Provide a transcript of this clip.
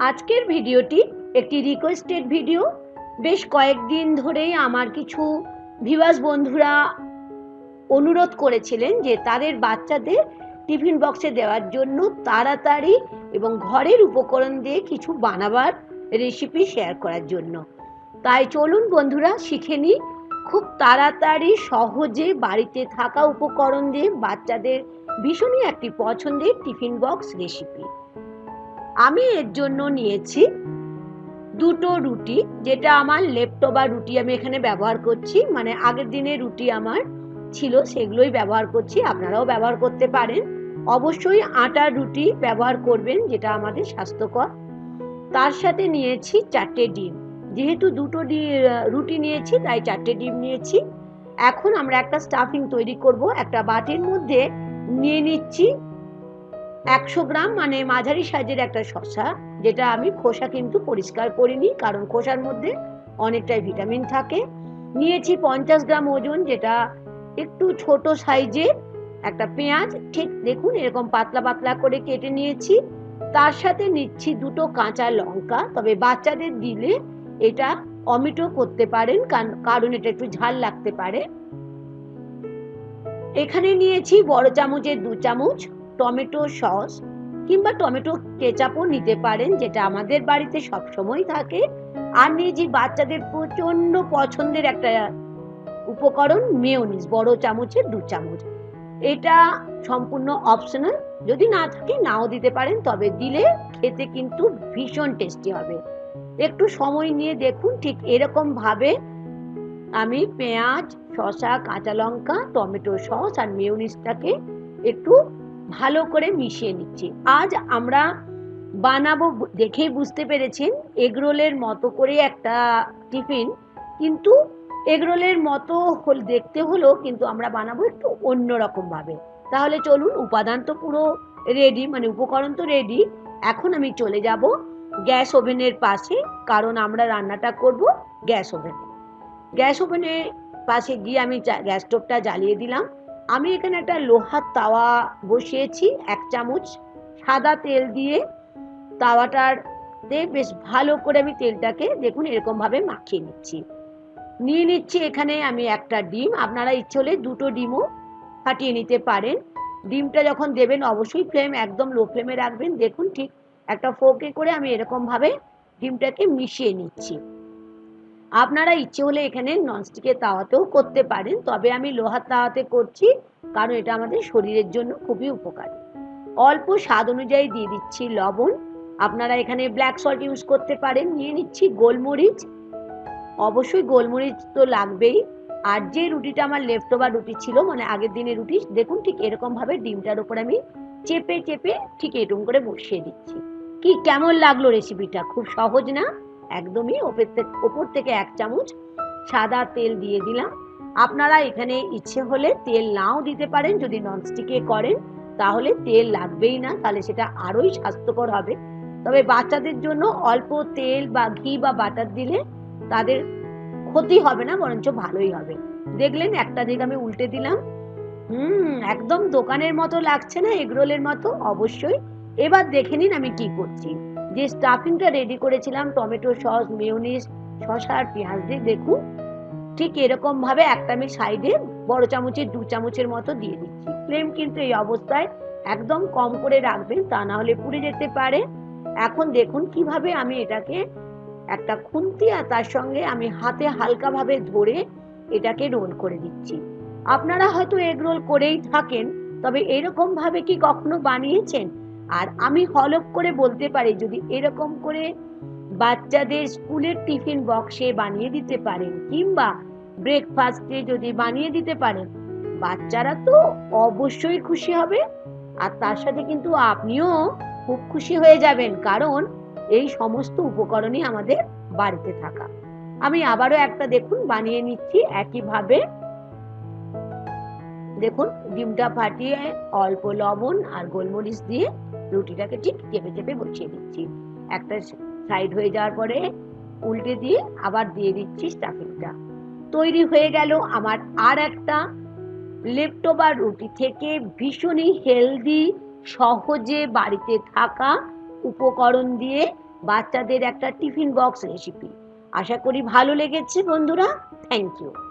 আজকের ভিডিওটি একটি রিকোয়েস্টেড ভিডিও। বেশ কয়েকদিন ধরেই আমার কিছু ভিউয়ার্স বন্ধুরা অনুরোধ করেছিলেন যে তাদের বাচ্চাদের টিফিন বক্সে দেওয়ার জন্য তাড়াতাড়ি এবং ঘরের উপকরণ দিয়ে কিছু বানাবার রেসিপি শেয়ার করার জন্য। তাই চলুন বন্ধুরা শিখে নিই খুব তাড়াতাড়ি সহজে বাড়িতে থাকা উপকরণ দিয়ে বাচ্চাদের ভীষণই একটি পছন্দের টিফিন বক্স রেসিপি। আমি এর জন্য নিয়েছি দুটো রুটি, যেটা আমার লেফটওভার রুটি আমি এখানে ব্যবহার করছি, মানে আগের দিনের রুটি আমার ছিল সেগুলোই ব্যবহার করছি। আপনারাও ব্যবহার করতে পারেন, অবশ্যই আটার রুটি ব্যবহার করবেন যেটা আমাদের স্বাস্থ্যকর। তার সাথে নিয়েছি 4টে ডিম, যেহেতু দুটো রুটি নিয়েছি তাই 4টে ডিম নিয়েছি। এখন আমরা একটা স্টাফিং তৈরি করব। একটা বাটির মধ্যে নিয়ে নিচ্ছি 100 গ্রাম, মানে মাঝারি সাইজের একটা শসা, যেটা আমি খোসা কিন্তু পরিষ্কার করিনি কারণ খোসার মধ্যে অনেকটাই ভিটামিন থাকে। নিয়েছি 50 গ্রাম ওজন, যেটা একটু ছোট সাইজের একটা পেঁয়াজ, ঠিক দেখুন এরকম পাতলা পাতলা করে কেটে নিয়েছি। তার সাথে নিচ্ছি দুটো কাঁচা লঙ্কা, তবে বাচ্চাদের দিলে এটা অমিটও করতে পারেন কারণ এটা একটু ঝাল লাগতে পারে। এখানে নিয়েছি বড় চামচের 2 চামচ টমেটো সস কিংবা টমেটো কেচাপও নিতে পারেন, যেটা আমাদের বাড়িতে সবসময় থাকে। আর নিয়েছি বাচ্চাদের প্রচন্ড পছন্দের একটা উপকরণ মেয়োনিজ, বড় চামচের 2 চামচ। এটা সম্পূর্ণ অপশনাল, যদি না থাকে নাও দিতে পারেন, তবে দিলে খেতে কিন্তু ভীষণ টেস্টি হবে। একটু সময় নিয়ে দেখুন, ঠিক এরকম ভাবে আমি পেঁয়াজ, শসা, কাঁচা লঙ্কা, টমেটো সস আর মেয়োনিজটাকে একটু ভালো করে মিশিয়ে নিচ্ছি। আজ আমরা বানাবো, দেখেই বুঝতে পেরেছেন, এগরোলের মতো করে একটা টিফিন, কিন্তু এগরোলের মতো দেখতে হলো, কিন্তু আমরা বানাবো একটু অন্যরকম ভাবে। তাহলে চলুন, উপাদান তো পুরো রেডি, মানে উপকরণ তো রেডি। এখন আমি চলে যাব গ্যাস ওভেনের পাশে, কারণ আমরা রান্নাটা করব গ্যাস ওভেনে। গ্যাস ওভেনের পাশে গিয়ে আমি গ্যাস স্টোভটা জ্বালিয়ে দিলাম। আমি এখানে একটা লোহার তাওয়া বসিয়েছি, 1 চামচ সাদা তেল দিয়ে তাওয়াটাতে বেশ ভালো করে আমি তেলটাকে দেখুন এরকম ভাবে মাখিয়ে নিচ্ছি। নিয়ে নিচ্ছি এখানে আমি একটা ডিম, আপনারা ইচ্ছে হলে দুটো ডিমও ফাটিয়ে নিতে পারেন। ডিমটা যখন দেবেন অবশ্যই ফ্লেম একদম লো ফ্লেমে রাখবেন। দেখুন ঠিক একটা ফোর্কে করে আমি এরকম ভাবে ডিমটাকে মিশিয়ে নিচ্ছি। আপনারা ইচ্ছে হলে এখানে ননস্টিকের তাওয়াতেও করতে পারেন, তবে আমি লোহার তাওয়াতে করছি কারণ এটা আমাদের শরীরের জন্য খুবই উপকারী। অল্প স্বাদ অনুযায়ী দিয়ে দিচ্ছি লবণ, আপনারা এখানে ব্ল্যাক সল্ট ইউজ করতে পারেন। নিয়ে নিচ্ছি গোলমরিচ, অবশ্যই গোলমরিচ তো লাগবেই। আর যে রুটিটা আমার লেফটওভার রুটি ছিল, মানে আগের দিনের রুটি, দেখুন ঠিক এরকম ভাবে ডিমটার উপর আমি চেপে চেপে ঠিক এরকম করে বসিয়ে দিচ্ছি। কি কেমন লাগলো রেসিপিটা? খুব সহজ না? একদমই। ওপর থেকে 1 চামচ সাদা তেল দিয়ে দিলাম। আপনারা এখানে ইচ্ছে হলে তেল নাও দিতে পারেন, যদি ননস্টিকে করেন তাহলে তেল লাগবেই না, তাহলে সেটা আরোই স্বাস্থ্যকর হবে। তবে বাচ্চাদের জন্য অল্প তেল বা ঘি বা বাটার দিলে তাদের ক্ষতি হবে না, বরঞ্চ ভালোই হবে। দেখলেন একটা দিক আমি উল্টে দিলাম। একদম দোকানের মতো লাগছে না, এগরোলের মতো? অবশ্যই। এবার দেখে নিন আমি কি করছি। যে স্টাফিংটা রেডি করেছিলাম টমেটো সস, মেয়োনিজ, শসা আর পেঁয়াজ দিয়ে, দেখুন ঠিক এরকম ভাবে একটা আমি সাইডে বড় চামচের 2 চামচের মতো দিয়ে দিচ্ছি। ফ্লেম কিন্তু এই অবস্থায় একদম কম করে রাখবেন, তা না হলে পুড়ে যেতে পারে। এখন দেখুন কিভাবে আমি এটাকে একটা খুন্তি আর তার সঙ্গে আমি হাতে হালকা ভাবে ধরে এটাকে রোল করে দিচ্ছি। আপনারা হয়তো এগ রোল করেই থাকেন, তবে এরকম ভাবে কি কখনো বানিয়েছেন? আর আমি হলফ করে বলতে পারি, যদি এরকম করে বাচ্চাদের স্কুলের টিফিন বক্সে বানিয়ে দিতে পারেন কিংবা ব্রেকফাস্টে যদি বানিয়ে দিতে পারেন, বাচ্চারা তো অবশ্যই খুশি হবে। আর তার সাথে কিন্তু আপনিও খুব খুশি হয়ে যাবেন, কারণ এই সমস্ত উপকরণই আমাদের বাড়িতে থাকা। আমি আবারও একটা দেখুন বানিয়ে নিচ্ছি একইভাবে। দেখুন ডিমটা ফাটিয়ে অল্প লবণ আর গোলমরিচ দিয়ে রুটিটাকে ঠিক চেপে চেপে বসিয়ে দিচ্ছি। একটা সাইড হয়ে যাওয়ার পরে উল্টে দিয়ে আবার দিয়ে দিচ্ছি স্টাফিংটা। তৈরি হয়ে গেল আমার আর একটা লেফটওভার রুটি থেকে ভীষণই হেলদি, সহজে বাড়িতে থাকা উপকরণ দিয়ে বাচ্চাদের একটা টিফিন বক্স রেসিপি। আশা করি ভালো লেগেছে বন্ধুরা। Thank you.